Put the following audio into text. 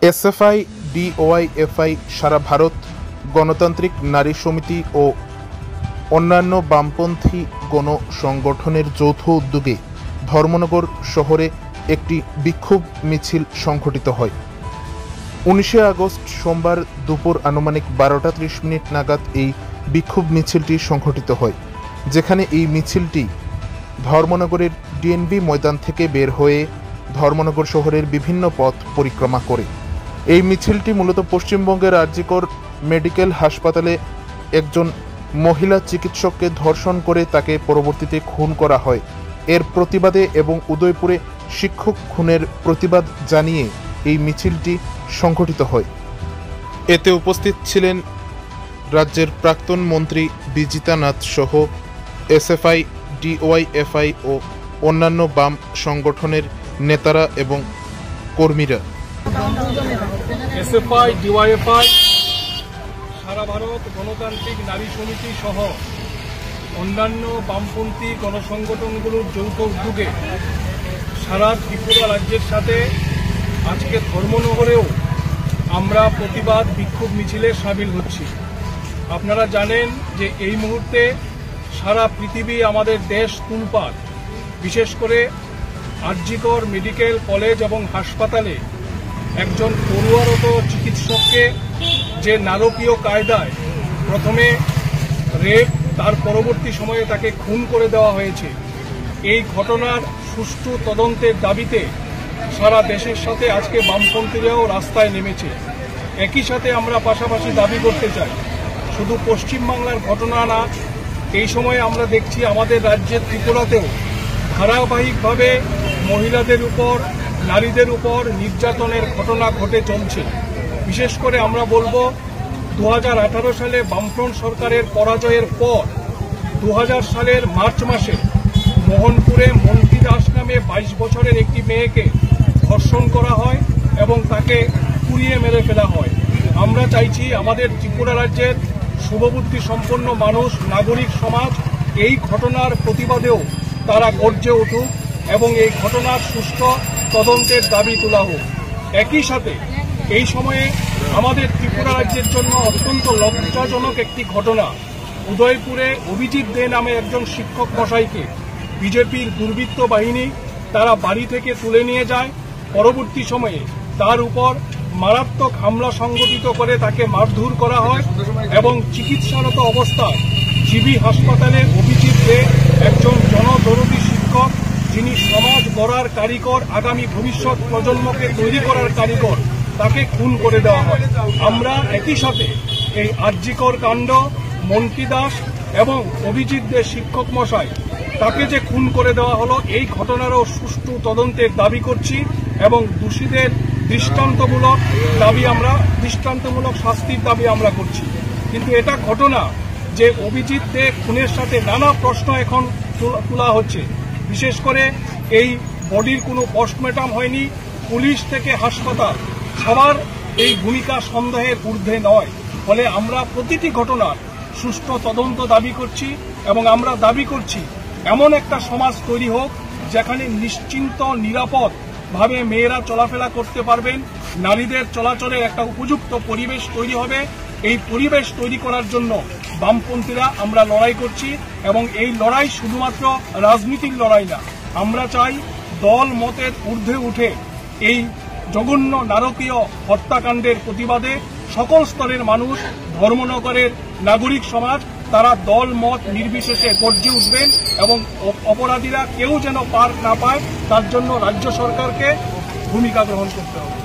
SFI DYFI সারা ভারত গণতান্ত্রিক নারী সমিতি ও অন্যান্য বামপন্থী গণ সংগঠনের যৌথ উদ্যোগে ধর্মনগর শহরে একটি বিক্ষোভ মিছিল সংঘটিত হয়। 19 আগস্ট সোমবার দুপুর আনুমানিক 12টা 30 মিনিট নাগাদ এই বিক্ষোভ মিছিলটি সংঘটিত হয়, যেখানে এই মিছিলটি ধর্মনগরের ডিএনভি ময়দান থেকে বের হয়ে ধর্মনগর শহরের বিভিন্ন পথ পরিক্রমা করে। এই মিছিলটি মূলত পশ্চিমবঙ্গের আরজিকর মেডিকেল হাসপাতালে একজন মহিলা চিকিৎসককে ধর্ষণ করে তাকে পরবর্তীতে খুন করা হয় এর প্রতিবাদে এবং উদয়পুরে শিক্ষক খুনের প্রতিবাদ জানিয়ে এই মিছিলটি সংঘটিত হয়। এতে উপস্থিত ছিলেন রাজ্যের প্রাক্তন মন্ত্রী বিজিতা নাথ সহ এসএফআই ডিওয়াইএফআই ও অন্যান্য বাম সংগঠনের নেতারা এবং কর্মীরা। এসএফআই ডিওয়াইএফআই সারা ভারত গণতান্ত্রিক নারী সমিতি সহ অন্যান্য বামপন্থী গণসংগঠনগুলোর যৌথ উদ্যোগে সারা ত্রিপুরা রাজ্যের সাথে আজকে ধর্মনগরেও আমরা প্রতিবাদ বিক্ষোভ মিছিলে সামিল হচ্ছি। আপনারা জানেন যে এই মুহূর্তে সারা পৃথিবী, আমাদের দেশ তুলপাড়। বিশেষ করে আরজিকর মেডিকেল কলেজ এবং হাসপাতালে একজন পড়ুয়ারত চিকিৎসককে যে নারকীয় কায়দায় প্রথমে রেপ, তার পরবর্তী সময়ে তাকে খুন করে দেওয়া হয়েছে, এই ঘটনার সুষ্ঠু তদন্তের দাবিতে সারা দেশের সাথে আজকে বামপন্থীরাও রাস্তায় নেমেছে। একই সাথে আমরা পাশাপাশি দাবি করতে চাই, শুধু পশ্চিমবাংলার ঘটনা না, এই সময়ে আমরা দেখছি আমাদের রাজ্যের ত্রিপুরাতেও ধারাবাহিকভাবে মহিলাদের উপর, নারীদের উপর নির্যাতনের ঘটনা ঘটে চলছে। বিশেষ করে আমরা বলবো 2018 সালে বামফ্রন্ট সরকারের পরাজয়ের পর 2000 সালের মার্চ মাসে মোহনপুরে মন্ত্রী দাস নামে 22 বছরের একটি মেয়েকে ধর্ষণ করা হয় এবং তাকে পুড়িয়ে মেরে ফেলা হয়। আমরা চাইছি আমাদের ত্রিপুরা রাজ্যের শুভবুদ্ধি সম্পন্ন মানুষ, নাগরিক সমাজ এই ঘটনার প্রতিবাদেও তারা গর্জে উঠুক এবং এই ঘটনার সুষ্ঠু তদন্তের দাবি তোলা হোক। একই সাথে এই সময়ে আমাদের ত্রিপুরা রাজ্যের জন্য অত্যন্ত লজ্জাজনক একটি ঘটনা, উদয়পুরে অভিজিৎ দে নামে একজন শিক্ষক মশাইকে বিজেপির দুর্বৃত্ত বাহিনী তারা বাড়ি থেকে তুলে নিয়ে যায়। পরবর্তী সময়ে তার উপর মারাত্মক হামলা সংগঠিত করে তাকে মারধর করা হয় এবং চিকিৎসারত অবস্থায় জিবি হাসপাতালে অভিজিৎ দে, একজন জনদরদী শিক্ষক, যিনি সমাজ গড়ার কারিগর, আগামী ভবিষ্যৎ প্রজন্মকে তৈরি করার কারিগর, তাকে খুন করে দেওয়া হয়। আমরা একই সাথে এই আরজিকর কাণ্ড, মন্ত্রী দাস এবং অভিজিৎ দে শিক্ষক মশাই তাকে যে খুন করে দেওয়া হলো, এই ঘটনারও সুষ্ঠু তদন্তের দাবি করছি এবং দোষীদের দৃষ্টান্তমূলক শাস্তির দাবি আমরা করছি। কিন্তু এটা ঘটনা যে অভিজিৎ দে খুনের সাথে নানা প্রশ্ন এখন তোলা হচ্ছে। বিশেষ করে এই বডির কোনো পোস্টমর্টম হয়নি, পুলিশ থেকে হাসপাতাল সবার এই ভূমিকা সন্দেহের ঊর্ধ্বে নয়। ফলে আমরা প্রতিটি ঘটনার সুষ্ঠু তদন্ত দাবি করছি এবং আমরা দাবি করছি এমন একটা সমাজ তৈরি হোক যেখানে নিশ্চিন্ত নিরাপদ ভাবে মেয়েরা চলাফেরা করতে পারবেন, নারীদের চলাচলের একটা উপযুক্ত পরিবেশ তৈরি হবে। এই পরিবেশ তৈরি করার জন্য বামপন্থীরা আমরা লড়াই করছি এবং এই লড়াই শুধুমাত্র রাজনীতির লড়াই না। আমরা চাই দল মতের ঊর্ধ্বে উঠে এই জঘন্য নারকীয় হত্যাকাণ্ডের প্রতিবাদে সকল স্তরের মানুষ, ধর্মনগরের নাগরিক সমাজ, তারা দল মত নির্বিশেষে গর্জে উঠবেন এবং অপরাধীরা কেউ যেন পার না পায় তার জন্য রাজ্য সরকারকে ভূমিকা গ্রহণ করতে হবে।